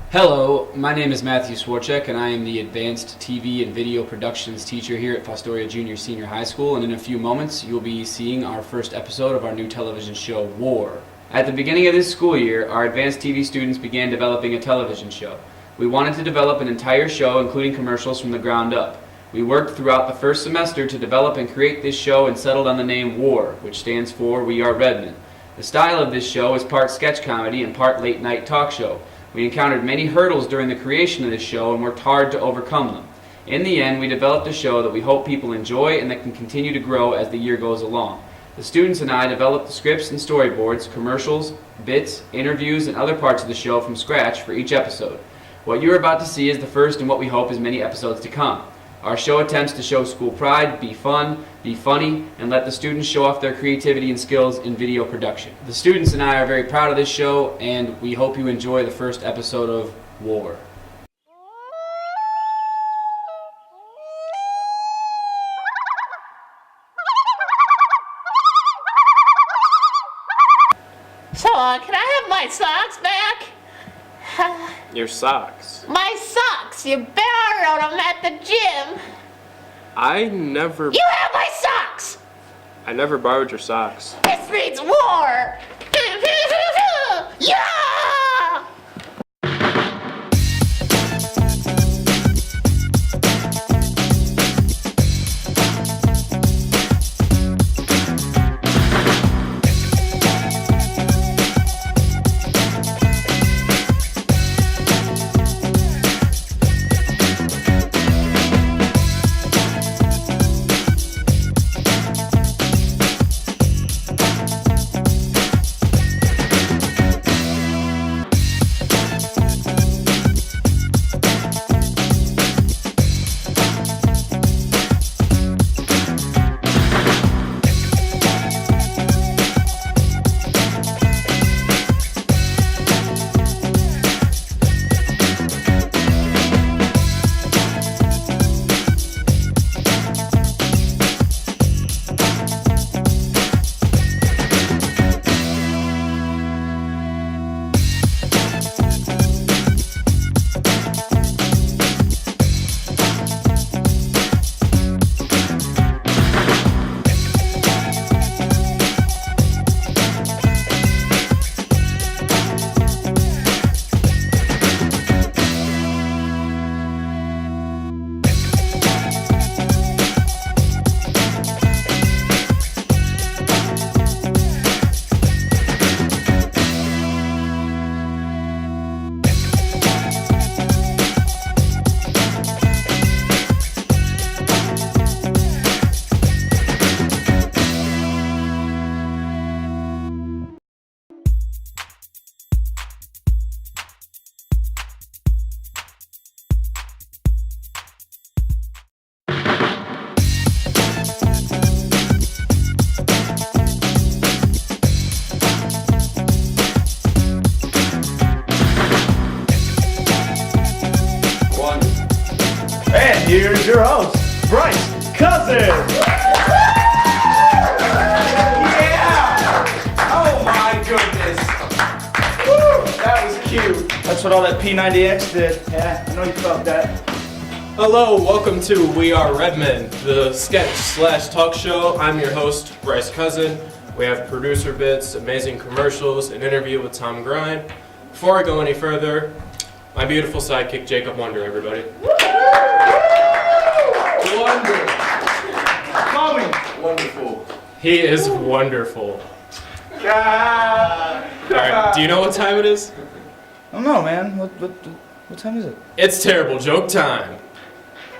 Hello, my name is Mathew Swortchek and I am the Advanced TV and Video Productions teacher here at Fostoria Junior Senior High School, and in a few moments you'll be seeing our first episode of our new television show, W.A.R. At the beginning of this school year, our advanced TV students began developing a television show. We wanted to develop an entire show including commercials from the ground up. We worked throughout the first semester to develop and create this show and settled on the name W.A.R, which stands for We Are Redmen. The style of this show is part sketch comedy and part late night talk show. We encountered many hurdles during the creation of this show and worked hard to overcome them. In the end, we developed a show that we hope people enjoy and that can continue to grow as the year goes along. The students and I developed the scripts and storyboards, commercials, bits, interviews, and other parts of the show from scratch for each episode. What you're about to see is the first in what we hope is many episodes to come. Our show attempts to show school pride, be fun, be funny, and let the students show off their creativity and skills in video production. The students and I are very proud of this show, and we hope you enjoy the first episode of W.A.R. So, can I have my socks back? Your socks? My socks! You borrowed them at the gym! I never borrowed your socks. This means war! Yeah! And here's your host, Bryce Cousin! Yeah! Oh my goodness! Woo! That was cute. That's what all that P90X did. Yeah, I know you felt that. Hello, welcome to We Are Redmen, the sketch/talk show. I'm your host, Bryce Cousin. We have producer bits, amazing commercials, an interview with Tom Grine. Before I go any further, my beautiful sidekick, Jacob Wonder, everybody. Wonderful. He is wonderful. Alright, do you know what time it is? I don't know, man. What time is it? It's terrible joke time.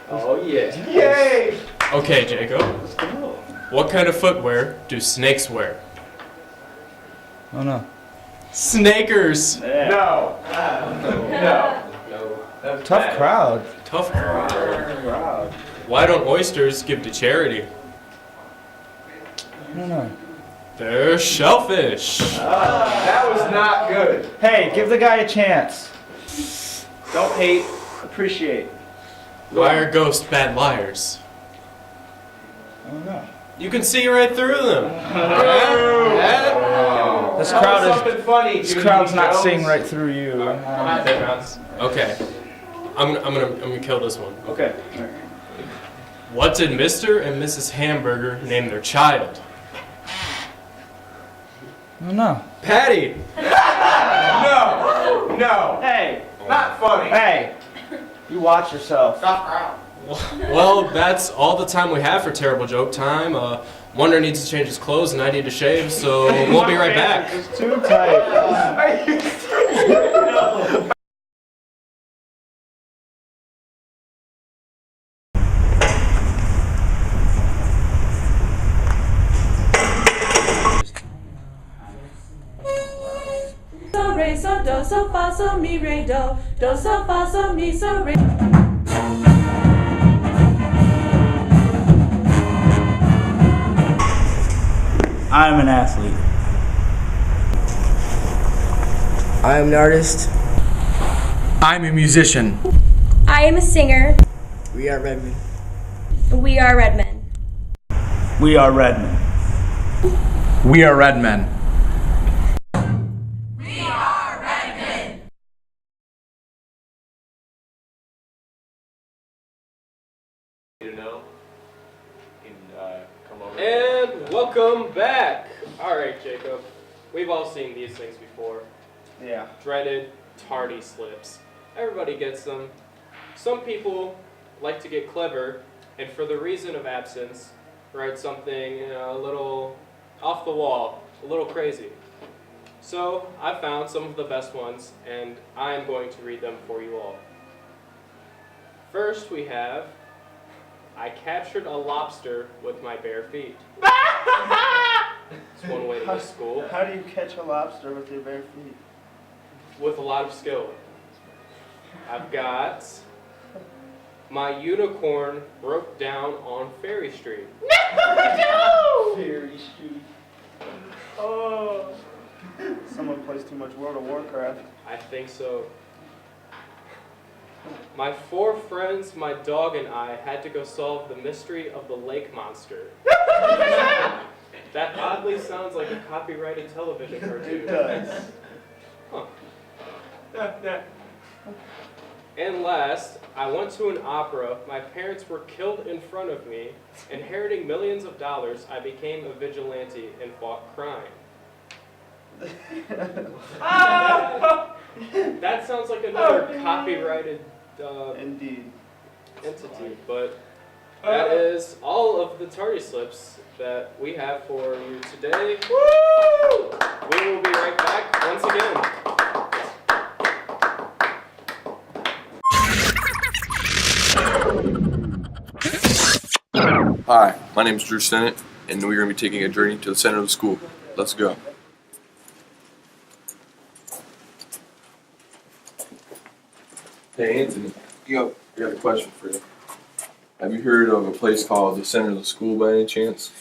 Oh yeah. Yay! Okay, Jacob. Let's go. What kind of footwear do snakes wear? Oh no. Snakers! No. No. Tough crowd. Tough crowd. Why don't oysters give to charity? I don't know. They're shellfish. That was not good. Hey, give the guy a chance. Don't hate, appreciate. Why are ghosts bad liars? I don't know. You can see right through them. This Tell crowd us something funny. This Judy crowd's not Jones. seeing right through you. Okay. I'm gonna kill this one. Okay. What did Mr. and Mrs. Hamburger name their child? Oh no. Patty. No. Hey. Not funny. Hey. You watch yourself. Well, that's all the time we have for terrible joke time. Wonder needs to change his clothes and I need to shave, so we'll be right back. It's too tight. So re so do so fa so mi re do so fa so mi so re. I'm an athlete. I am an artist. I'm a musician. I am a singer. We are Redmen. We are Redmen. We are Redmen. We are Redmen. And welcome back. All right, Jacob. We've all seen these things before. Yeah. Dreaded tardy slips. Everybody gets them. Some people like to get clever, and for the reason of absence, write something a little off the wall, a little crazy. So I found some of the best ones, and I'm going to read them for you all. First we have, I captured a lobster with my bare feet. It's one way to go to school. How do you catch a lobster with your bare feet? With a lot of skill. I've got, my unicorn broke down on Ferry Street. Ferry Street. Oh. Someone plays too much World of Warcraft. I think so. My 4 friends, my dog, and I had to go solve the mystery of the lake monster. That oddly sounds like a copyrighted television cartoon. It does. Huh. And last, I went to an opera. My parents were killed in front of me. Inheriting millions of dollars, I became a vigilante and fought crime. That sounds like another copyrighted Indeed. entity, but that is all of the tardy slips that we have for you today. Woo! We will be right back once again. Hi, my name is Drew Sennett, and we're going to be taking a journey to the center of the school. Let's go. Hey, Anthony, I got a question for you. Have you heard of a place called the center of the school by any chance?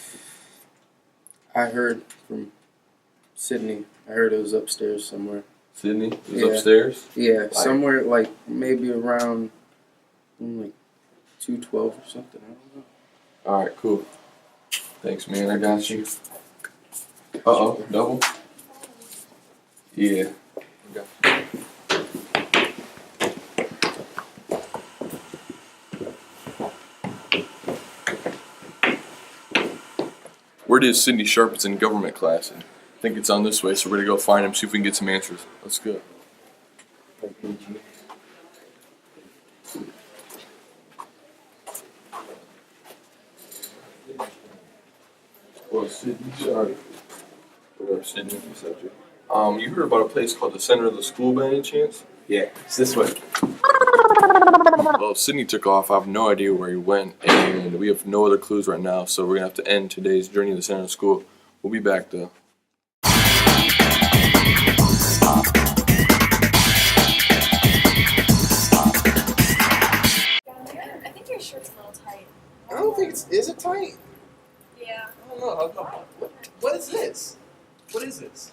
I heard from Sydney. I heard it was upstairs somewhere. Sydney? It was Yeah. upstairs? Yeah, somewhere like maybe around like 212 or something. I don't know. Alright, cool. Thanks, man. I got you. Uh-oh, double? Yeah. Got you. Where is Sydney Sharp? It's in government class. And I think it's on this way, so we're gonna go find him, see if we can get some answers. Let's go. Well, Sydney Sharp. What up, Sydney? What's up, Jay? You heard about a place called the center of the school by any chance? Yeah, it's this way. Well, Sydney took off. I have no idea where he went, and we have no other clues right now, so we're gonna have to end today's journey to the center of the school. We'll be back though. I think your shirt's a little tight. I don't think it's. Is it tight? Yeah. I don't know. What is this? What is this?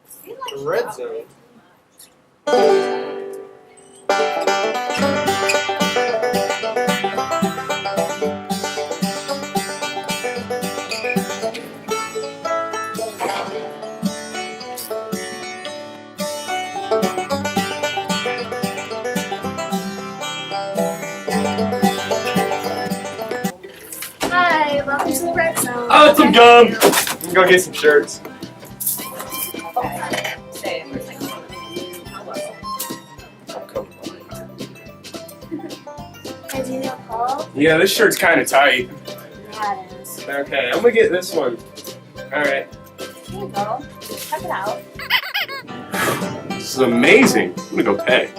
I feel like The you red got zone. way too much. So. Oh, some gum. I'm gonna go get some shirts. Okay. Stay. Hey, do you need a call? Yeah, this shirt's kind of tight. Yeah, it is. Okay, I'm gonna get this one. All right. Here you go. Check it out. This is amazing. I'm gonna go pay.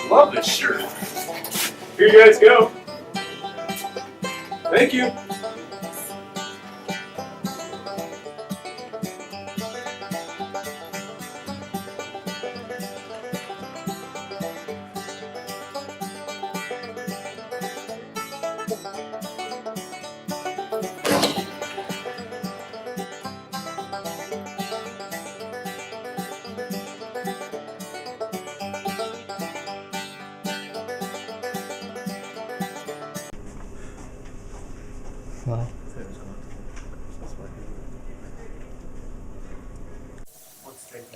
Love this shirt. Here you guys go. Thank you.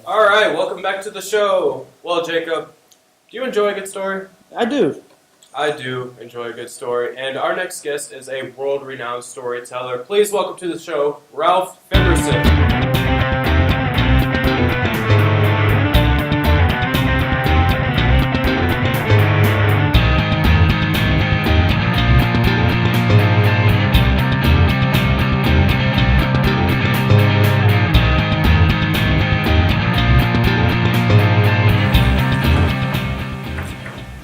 All right, welcome back to the show. Well, Jacob, do you enjoy a good story? I do. I do enjoy a good story, and our next guest is a world-renowned storyteller. Please welcome to the show, Ralph Feverson.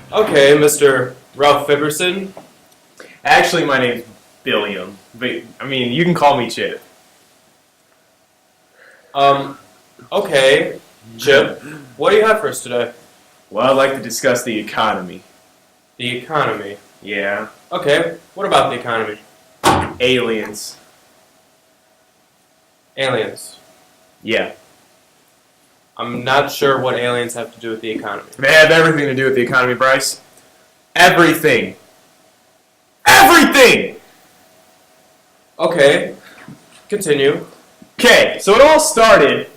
Okay, Mr. Ralph Feverson. Actually, my name's Billiam, but I mean, you can call me Chip. Okay, Chip, what do you have for us today? Well, I'd like to discuss the economy. The economy. Yeah. Okay, what about the economy? Aliens. Aliens. Yeah. I'm not sure what aliens have to do with the economy. They have everything to do with the economy, Bryce. Everything. Everything! Okay, continue. Okay, so it all started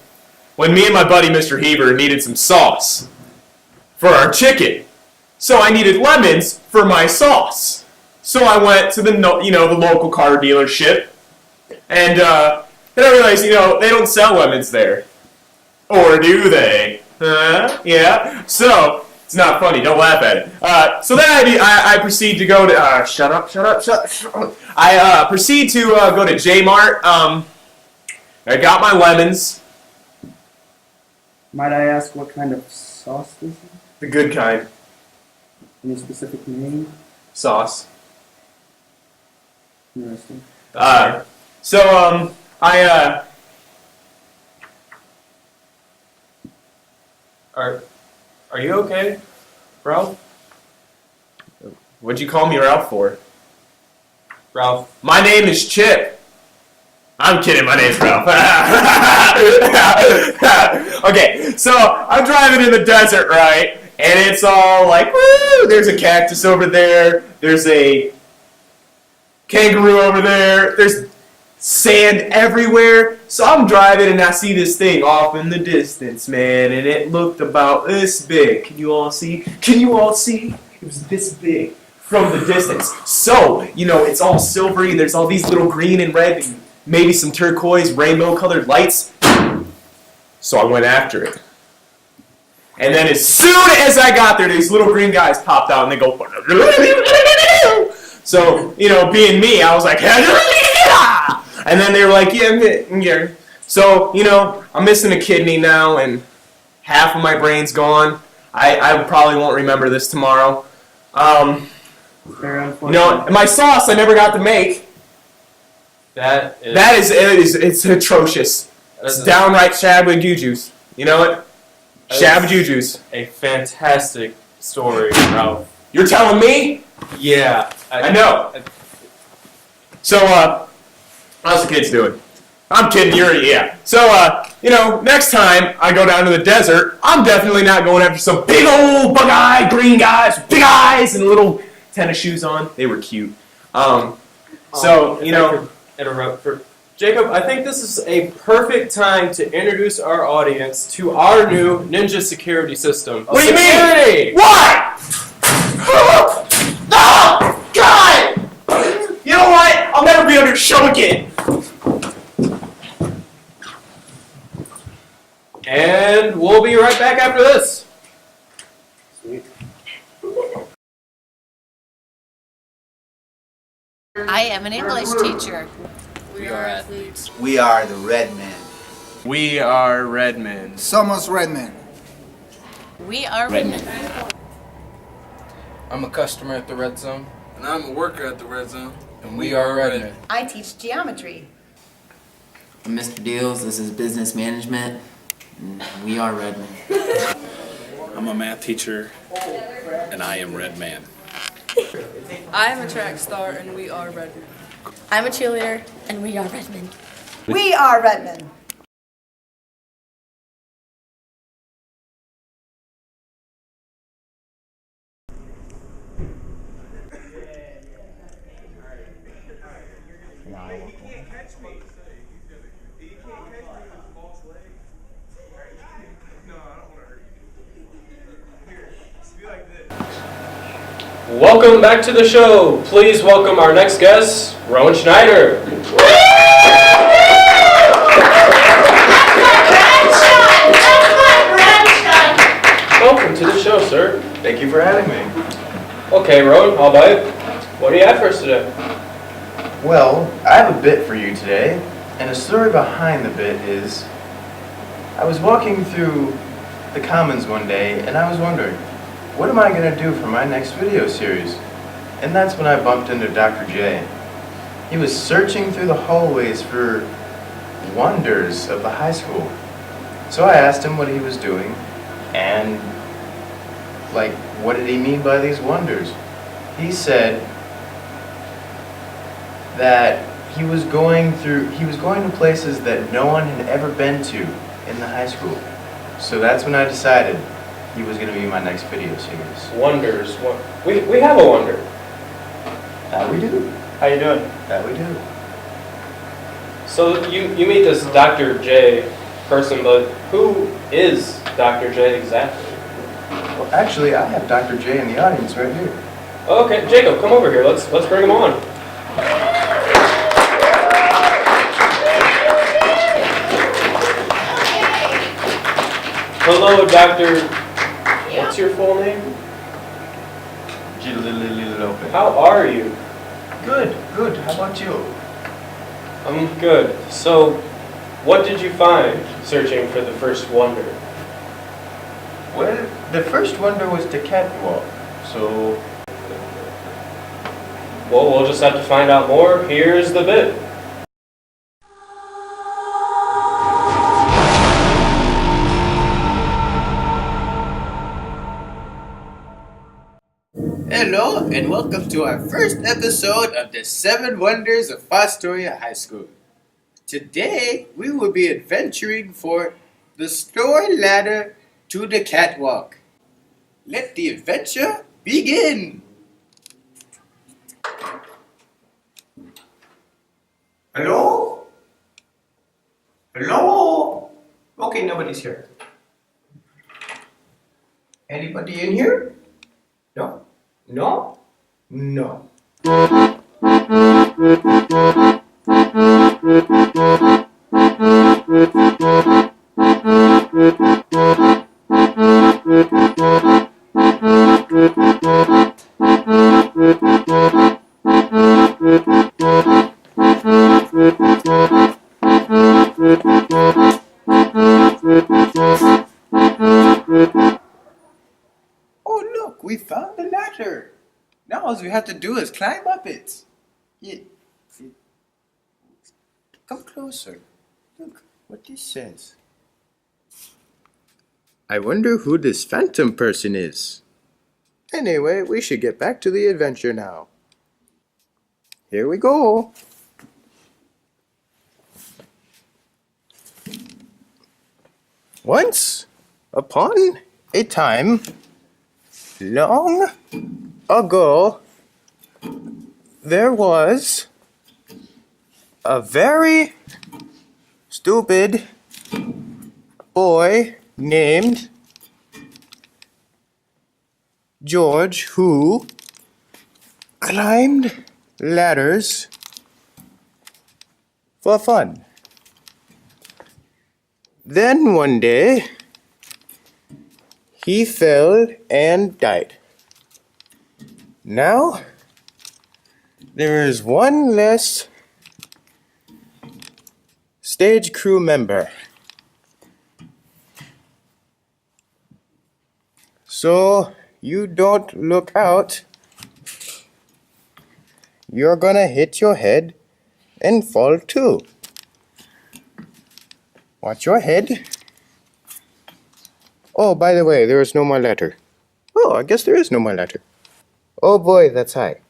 when me and my buddy Mr. Heaver needed some sauce for our chicken. So I needed lemons for my sauce. So I went to the local car dealership, and then I realized, they don't sell lemons there. Or do they? Yeah. So it's not funny. Don't laugh at it. So then I proceed to go to shut up. I proceed to go to J-Mart. I got my lemons. Might I ask what kind of sauce this is? The good kind. Any specific name? Sauce. Interesting. So I Are you okay, Ralph? What'd you call me Ralph for? Ralph. My name is Chip. I'm kidding, my name's Ralph. Okay, so I'm driving in the desert, right? And it's all like, woo! There's a cactus over there. There's a kangaroo over there. There's sand everywhere. So I'm driving and I see this thing off in the distance, man. And it looked about this big. Can you all see? Can you all see? It was this big from the distance. So, it's all silvery and there's all these little green and red and maybe some turquoise rainbow colored lights. So I went after it. And then as soon as I got there, these little green guys popped out and they go, so, being me, I was like, and then they were like, yeah. So, I'm missing a kidney now and half of my brain's gone. I probably won't remember this tomorrow. My sauce I never got to make. It's atrocious. It's downright shabba-juju's. You know what? Shabba-juju's. A fantastic story, Ralph. You're telling me? Yeah. I know. So, how's the kids doing? I'm kidding, yeah. So, next time I go down to the desert, I'm definitely not going after some big old bug-eyed green guys with big eyes and little tennis shoes on. They were cute. Interrupt for Jacob, I think this is a perfect time to introduce our audience to our new ninja security system. What do you mean? What? Oh, God! come again. And we'll be right back after this. I am an English teacher. We are athletes. We are the Redmen. We are Redmen. Somos Redmen. We are Redmen. I'm a customer at the Red Zone. And I'm a worker at the Red Zone. And we are Redmen. I teach geometry. I'm Mr. Deals, this is business management, and we are Redmen. I'm a math teacher, and I am Redman. I am a track star, and we are Redmen. I'm a cheerleader, and we are Redmen. We are Redmen. Welcome back to the show. Please welcome our next guest, Rowan Schneider. Welcome to the show, sir. Thank you for having me. Okay, Rowan, all about it. What do you have for us today? Well, I have a bit for you today, and the story behind the bit is I was walking through the Commons one day, and I was wondering, what am I going to do for my next video series? And that's when I bumped into Dr. J. He was searching through the hallways for wonders of the high school. So I asked him what he was doing, and like, what did he mean by these wonders? He said that he was going to places that no one had ever been to in the high school. So that's when I decided he was going to be my next video series. Wonders. We have a wonder. That we do. How you doing? That we do. So you meet this Dr. J person, but who is Dr. J exactly? Well, actually, I have Dr. J in the audience right here. Okay, Jacob, come over here. Let's bring him on. Hello, Dr. What's your full name? How are you? Good, good. How about you? I'm good. So, what did you find searching for the first wonder? Well, the first wonder was the catwalk. So, well, we'll just have to find out more. Here's the bit. Hello, and welcome to our first episode of the 7 Wonders of Fostoria High School. Today, we will be adventuring for the store ladder to the catwalk. Let the adventure begin! hello? Hello? Okay, nobody's here. Anybody in here? No? No? No. Oh, look, we found the ladder. Now all we have to do is climb up it. Come closer. Look what this says. I wonder who this phantom person is. Anyway, we should get back to the adventure now. Here we go. Once upon a time, long ago, there was a very stupid boy named George who climbed ladders for fun. Then one day, he fell and died. Now, there is one less stage crew member. So, you don't look out, you're gonna hit your head and fall too. Watch your head. Oh, by the way, there is no more letter. Oh, I guess there is no more letter. Oh boy, that's high.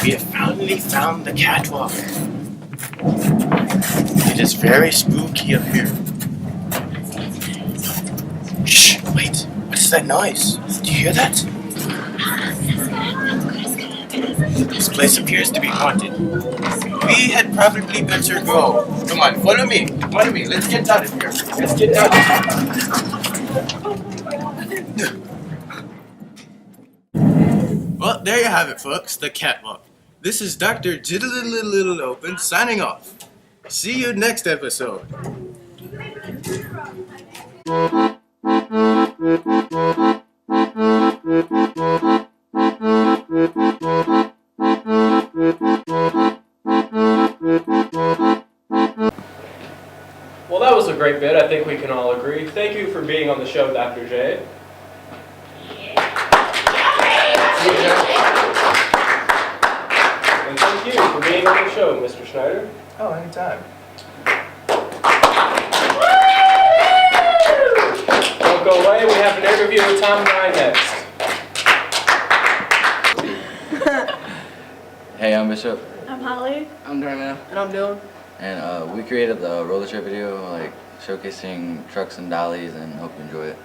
We have finally found the catwalk. It is very spooky up here. Shh, wait, what is that noise? Do you hear that? This place appears to be haunted. We had probably better go. Come on, follow me. Follow me. Let's get out of here. Let's get out of here. Well, there you have it, folks. The catwalk. This is Dr. Jiddle Open signing off. See you next episode. Well, that was a great bit. I think we can all agree. Thank you for being on the show, Dr. J. And thank you for being on the show, Mr. Schneider. Oh, anytime. Don't go away. We have an interview with Tom Grine next. Hey, I'm Bishop. I'm Holly. I'm Darnell. And I'm Dylan. And we created the roller trip video, like showcasing trucks and dollies, and hope you enjoy it.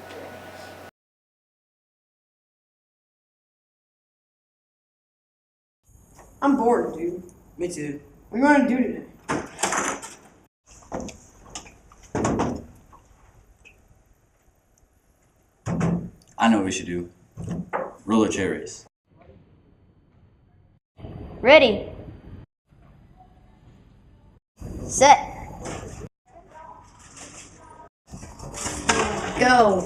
I'm bored, dude. Me too. What do you want to do today? I know what we should do. Roller chair race. Ready. Set. Go.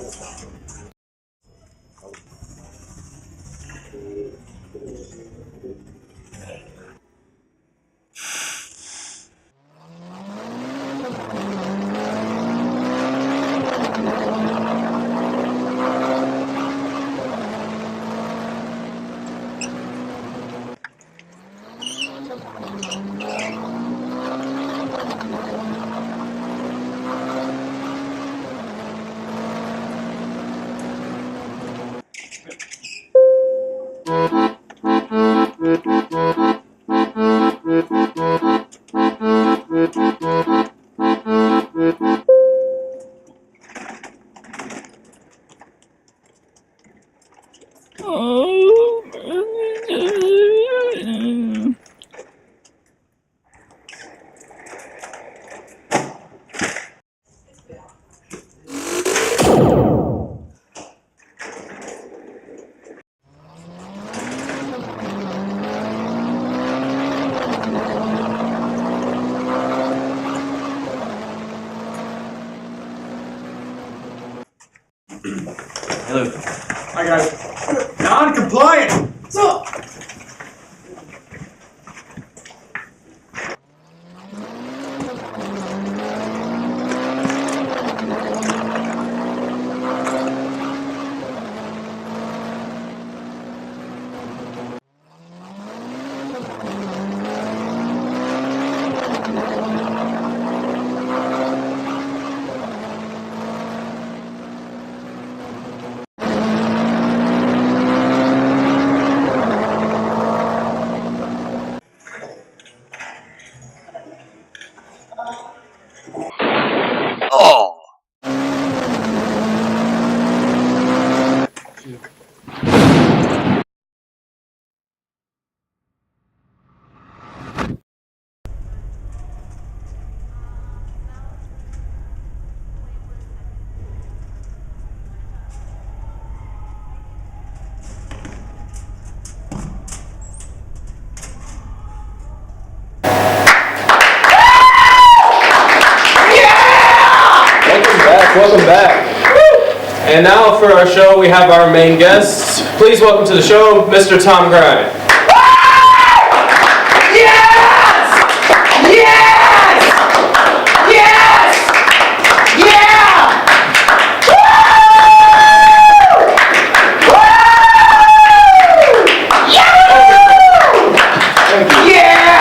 Hello. Hi guys. Non-compliant. What's up? back. And now for our show, we have our main guests. Please welcome to the show, Mr. Tom Grind. Yes! Yes! Yes! Yeah! Woo! Woo! Yeah! Yeah!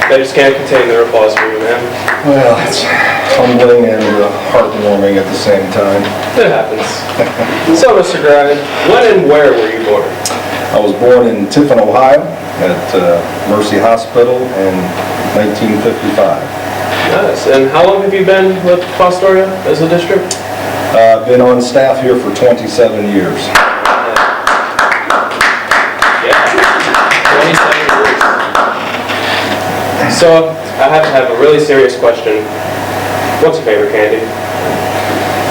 They just can't contain their applause for you, man. Well, it's humbling and heartwarming at the same time. It happens. So, Mr. Grind, when and where were you born? I was born in Tiffin, Ohio, at Mercy Hospital in 1955. Nice. And how long have you been with Fostoria as a district? I've been on staff here for 27 years. Yeah, 27 years. So, I have to have a really serious question. What's your favorite candy?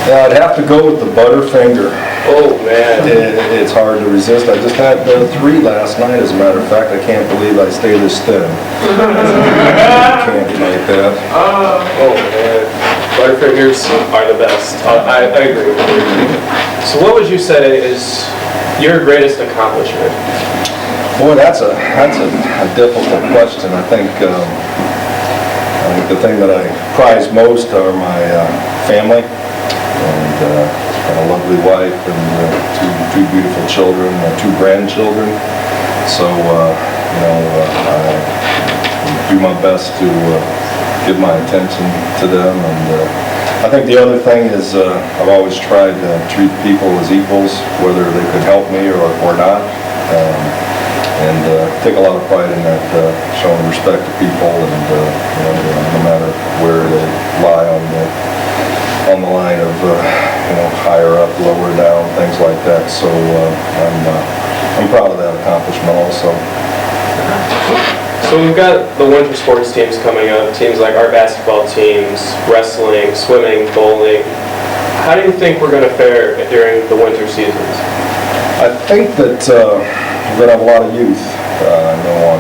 I'd have to go with the Butterfinger. Oh, man. It's hard to resist. I just had 3 last night, as a matter of fact. I can't believe I stay this thin. Candy like that. Oh, man. Butterfingers are the best. I agree. So what would you say is your greatest accomplishment? Boy, that's a difficult question. I think the thing that I prize most are my family, and a lovely wife, and two beautiful children, 2 grandchildren. So I do my best to give my attention to them, and I think the other thing is I've always tried to treat people as equals, whether they could help me or not. And take a lot of pride in that, showing respect to people, and no matter where they lie on the line of higher up, lower down, things like that. So I'm proud of that accomplishment also. So we've got the winter sports teams coming up. Teams like our basketball teams, wrestling, swimming, bowling. How do you think we're going to fare during the winter seasons? I think that we're going to have a lot of youth, on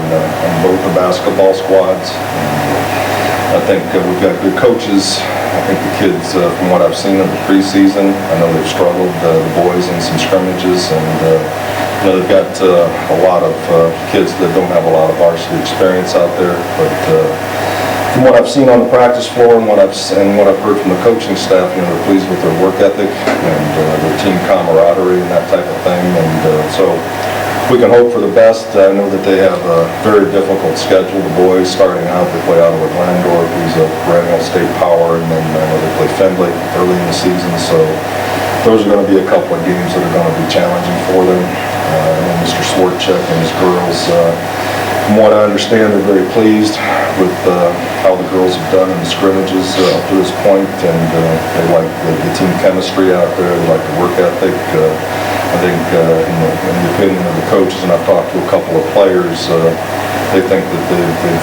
both the basketball squads. I think we've got good coaches. I think the kids, from what I've seen of the preseason, I know they've struggled, the boys, in some scrimmages, and they've got a lot of kids that don't have a lot of varsity experience out there. But from what I've seen on the practice floor and what I've heard from the coaching staff, they're pleased with their work ethic and their team camaraderie and that type of thing. And so we can hope for the best. I know that they have a very difficult schedule. The boys starting out, they play out of Orlando, who's a perennial state power, and then I know they play Findlay early in the season. So those are going to be a couple of games that are going to be challenging for them. Mr. Swortchek and his girls, from what I understand, they're very pleased with how the girls have done in the scrimmages up to this point, and they like the team chemistry out there. They like the work ethic. I think, in the opinion of the coaches, and I've talked to a couple of players, they think that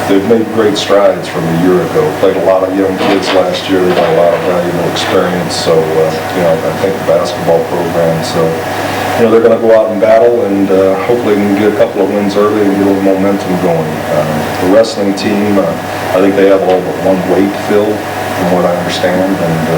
they've made great strides from a year ago. Played a lot of young kids last year. They got a lot of valuable experience. So, I think the basketball program. So, they're going to go out and battle, and hopefully we can get a couple of wins early and get a little momentum going. The wrestling team, I think they have all but 1 weight filled, from what I understand, and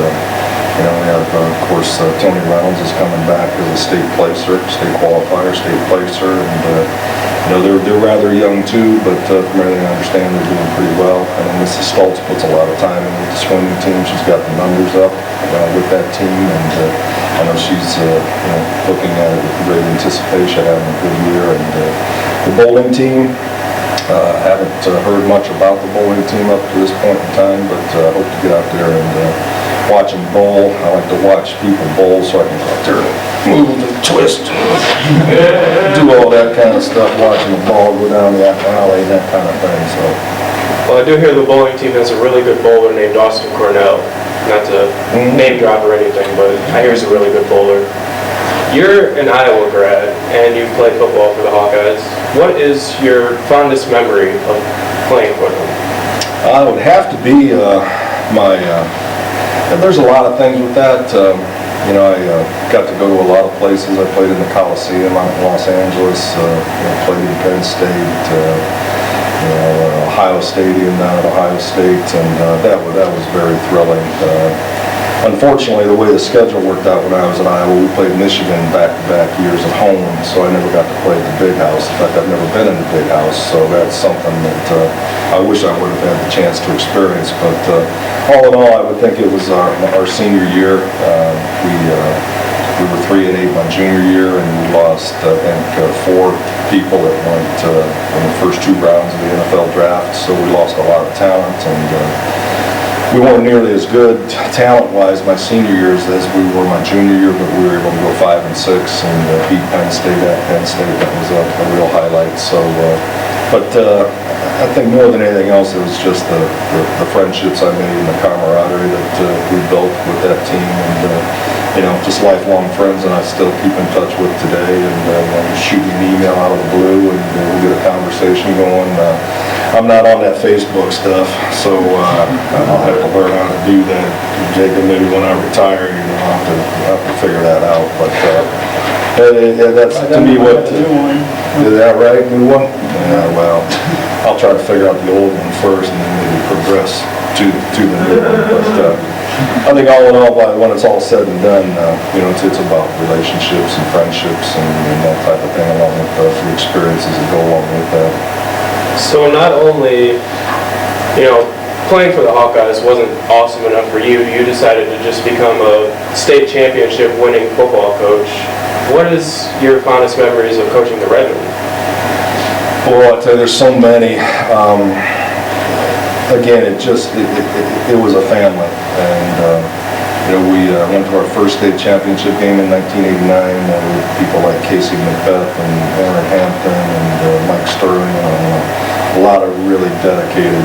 we have, of course, Tony Reynolds is coming back as a state placer, state qualifier, state placer, and they're rather young too, but from everything I understand, they're doing pretty well. And then Mrs. Stoltz puts a lot of time in with the swimming team. She's got the numbers up with that team, and I know she's looking at it with great anticipation, having a good year. And the bowling team, haven't heard much about the bowling team up to this point in time, but I hope to get out there and watch them bowl. I like to watch people bowl, so I can go out there and move and twist, do all that kind of stuff, watching the ball go down the alley, that kind of thing. So, well, I do hear the bowling team has a really good bowler named Austin Cornell. Not to name drop or anything, but I hear he's a really good bowler. You're an Iowa grad, and you've played football for the Hawkeyes. What is your fondest memory of playing for them? I would have to be there's a lot of things with that. I got to go to a lot of places. I played in the Coliseum out in Los Angeles, played in Penn State, Ohio Stadium down at Ohio State, and that was very thrilling. Unfortunately, the way the schedule worked out when I was in Iowa, we played Michigan back-to-back years at home, so I never got to play at the Big House. In fact, I've never been in the Big House, so that's something that I wish I would have had the chance to experience. But all in all, I would think it was our senior year. We were 3-8 my junior year, and we lost, I think, 4 people that went in the first 2 rounds of the NFL draft, so we lost a lot of talent, and we weren't nearly as good talent-wise my senior years as we were my junior year, but we were able to go 5-6 and beat Penn State at Penn State. That was a real highlight. So, but I think more than anything else, it was just the friendships I made and the camaraderie that we built with that team, and just lifelong friends, and I still keep in touch with today. And you shoot me an email out of the blue, and we'll get a conversation going. I'm not on that Facebook stuff, so I'll have to learn how to do that. Jacob, maybe when I retire, I'll have to figure that out. But that's to me what. Is that right? New one? Yeah. Well, I'll try to figure out the old one first, and then maybe progress to the new one. But I think all in all, when it's all said and done, it's about relationships and friendships and that type of thing, along with the experiences that go along with that. So not only, playing for the Hawkeyes wasn't awesome enough for you, you decided to just become a state championship winning football coach. What is your fondest memories of coaching the Redmen? Well, I tell you, there's so many. Again, it was a family, and we went to our first state championship game in 1989 with people like Casey Macbeth and Aaron Hampton and Mike Sterling, a lot of really dedicated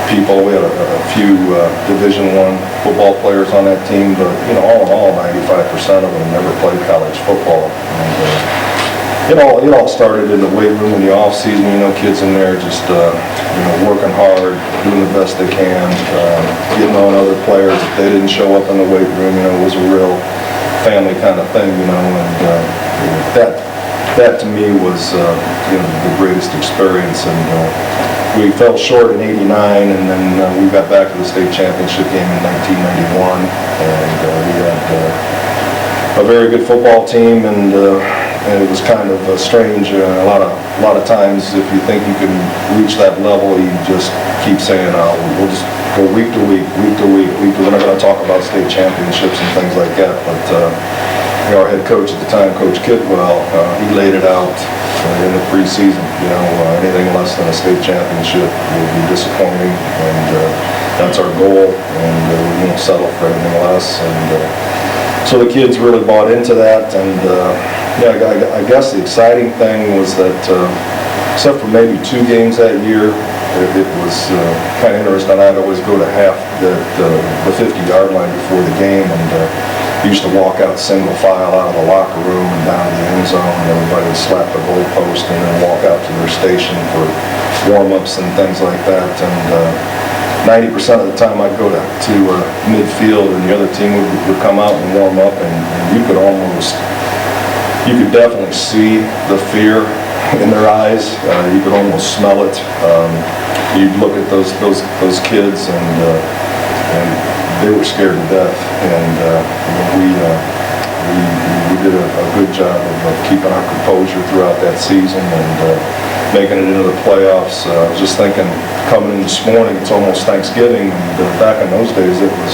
people. We had a few Division I football players on that team, but all in all, 95% of them never played college football. And, it all started in the weight room in the off season. Kids in there just working hard, doing the best they can, getting on other players. If they didn't show up in the weight room, it was a real family kind of thing, and that to me was the greatest experience. And we fell short in '89, and then we got back to the state championship game in 1991, and we had a very good football team, and it was kind of strange. A lot of times, if you think you can reach that level, you just keep saying, we'll just go week to week. We're not going to talk about state championships and things like that, but our head coach at the time, Coach Kidwell, he laid it out in the preseason. Anything less than a state championship will be disappointing, and that's our goal, and we won't settle for anything less. And so the kids really bought into that, and I guess the exciting thing was that, except for maybe 2 games that year, it was kind of interesting. I'd always go to the 50-yard line before the game, and used to walk out single file out of the locker room and down to the end zone, and everybody would slap the goalpost and then walk out to their station for warm-ups and things like that. And 90% of the time I'd go to midfield, and the other team would come out and warm up, and you could definitely see the fear in their eyes. You could almost smell it. You'd look at those kids, and they were scared to death. And we did a good job of keeping our composure throughout that season and making it into the playoffs. I was just thinking, coming in this morning, it's almost Thanksgiving, and back in those days it was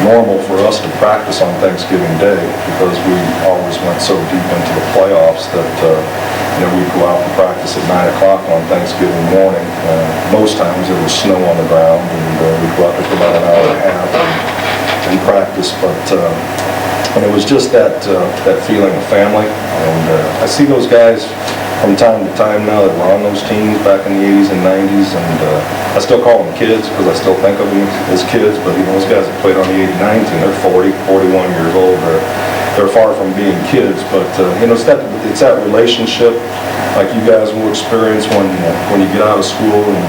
normal for us to practice on Thanksgiving Day because we always went so deep into the playoffs that we'd go out and practice at 9 o'clock on Thanksgiving morning. Most times there was snow on the ground, and we'd go out there for about an hour and a half and practice. And it was just that feeling of family. And I see those guys from time to time now that were on those teams back in the 80s and 90s, and I still call them kids because I still think of them as kids, but those guys that played on the 89 team, they're 40, 41 years old. They're far from being kids, but it's that relationship like you guys will experience when you get out of school, and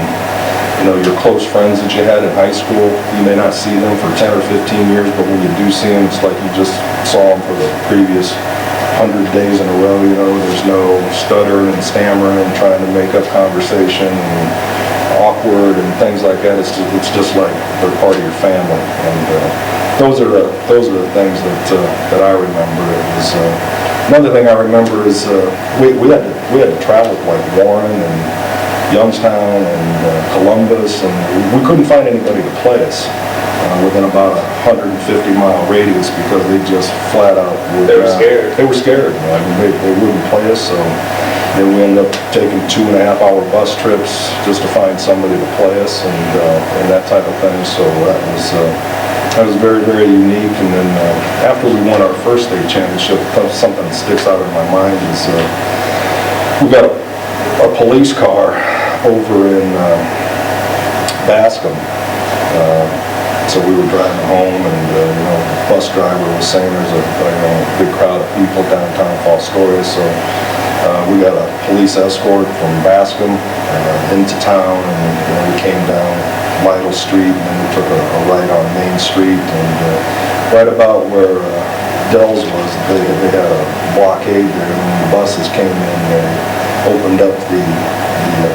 your close friends that you had in high school, you may not see them for 10 or 15 years, but when you do see them, it's like you just saw them for the previous 100 days in a row, you know, there's no stuttering and stammering and trying to make up conversation and awkward and things like that. It's just like they're part of your family, and those are the things that I remember. It was another thing I remember is we had to travel to like Warren and Youngstown and Columbus, and we couldn't find anybody to play us within about a 150-mile radius because they just flat out would. They were scared. They were scared. I mean, they wouldn't play us, so then we ended up taking 2.5-hour bus trips just to find somebody to play us and that type of thing. So that was very, very unique. And then after we won our first state championship, something that sticks out in my mind is we got a police car over in Bascom. So we were driving home, and the bus driver was saying there's a big crowd of people downtown Fostoria. So we got a police escort from Bascom into town, and we came down Lytle Street, and then we took a right on Main Street, and right about where Dell's was, they had a blockade there, and when the buses came in, they opened up the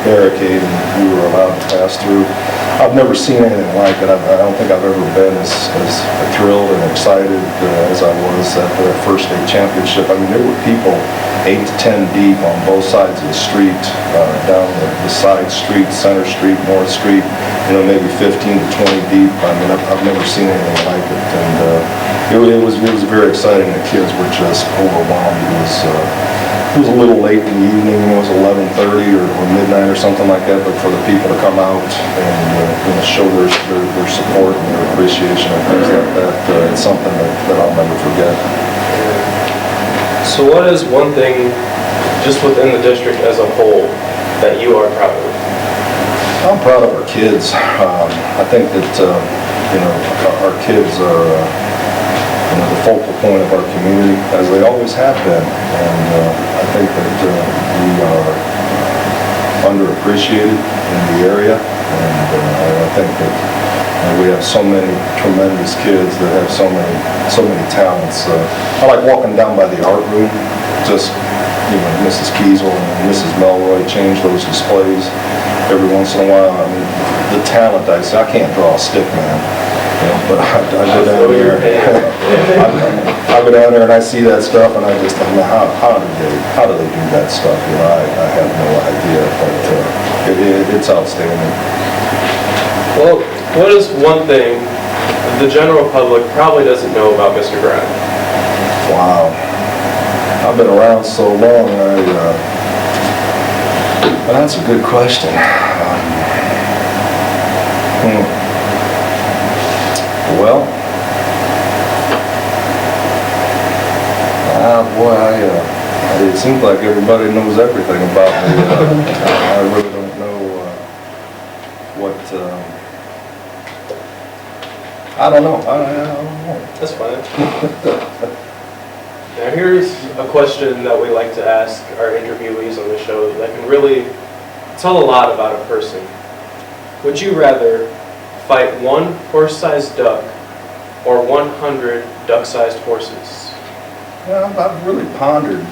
barricade, and we were allowed to pass through. I've never seen anything like it. I don't think I've ever been as thrilled and excited as I was after that first state championship. I mean, there were people 8 to 10 deep on both sides of the street, down the side street, Center Street, North Street, maybe 15 to 20 deep. I mean, I've never seen anything like it, and it was very exciting. The kids were just overwhelmed. It was a little late in the evening. It was 11:30 or midnight or something like that. But for the people to come out and show their support and their appreciation and things like that, it's something that I'll never forget. So what is one thing, just within the district as a whole, that you are proud of? I'm proud of our kids. I think that our kids are the focal point of our community, as they always have been, and I think that we are underappreciated in the area, and I think that we have so many tremendous kids that have so many talents. I like walking down by the art room. Just Mrs. Kiesel and Mrs. Melroy change those displays every once in a while. I mean, the talent I see. I can't draw a stick man. But I go down there. I go down there and I see that stuff, and I just think, man, how do they do that stuff? I have no idea, but it's outstanding. Well, what is one thing the general public probably doesn't know about Mr. Grind? Wow, I've been around so long. That's a good question. Well, it seems like everybody knows everything about me. I really don't know what. I don't know. I don't know. That's fine. Now here's a question that we like to ask our interviewees on the show that can really tell a lot about a person. Would you rather fight one horse-sized duck or 100 duck-sized horses? Well, I've really pondered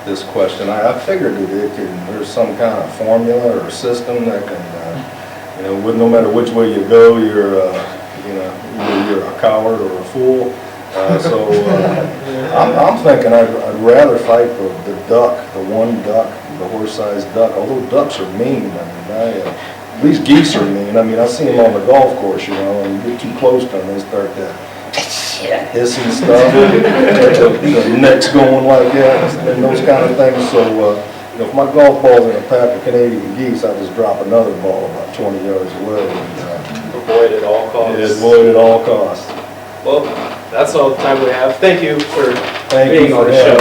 this question. I figured there's some kind of formula or system that can, no matter which way you go, you're a coward or a fool. I'm thinking I'd rather fight the duck, the one duck, the horse-sized duck. Although ducks are mean. At least geese are mean. I see them on the golf course, and you get too close to them, they start that hissing stuff. The neck's going like that, and those kind of things. So, if my golf ball's in a pack of Canadian geese, I just drop another ball about 20 yards away. And, avoid at all costs. Yeah, avoid at all costs. Well, that's all the time we have. Thank you for being on the show.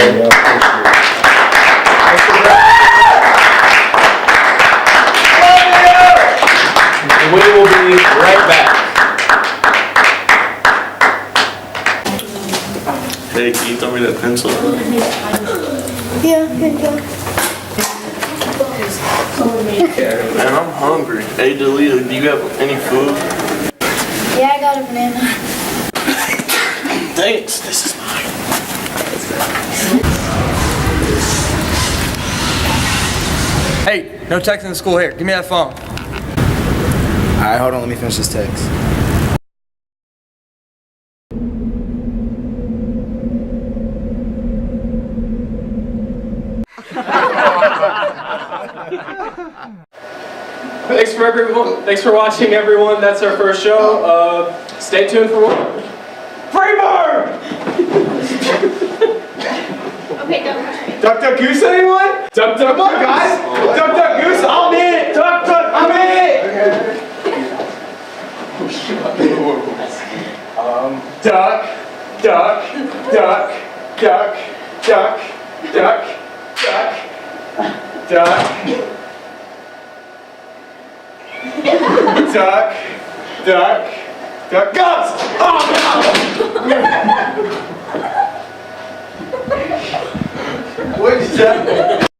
We will be right back. Hey, can you throw me that pencil? Yeah, here you go. Man, I'm hungry. Hey, Delia, do you have any food? Yeah, I got a banana. Thanks. This is mine. No texting in school. Here, give me that phone. Alright, hold on, let me finish this text. Thanks for watching, everyone. That's our first show. Stay tuned for more. Freebird! Okay, don't. Duck Goose, anyone? Duck Come on, guys! Duck Goose, I'm in it! Duck, I'm in it! Duck, guns! Oh no! What is that?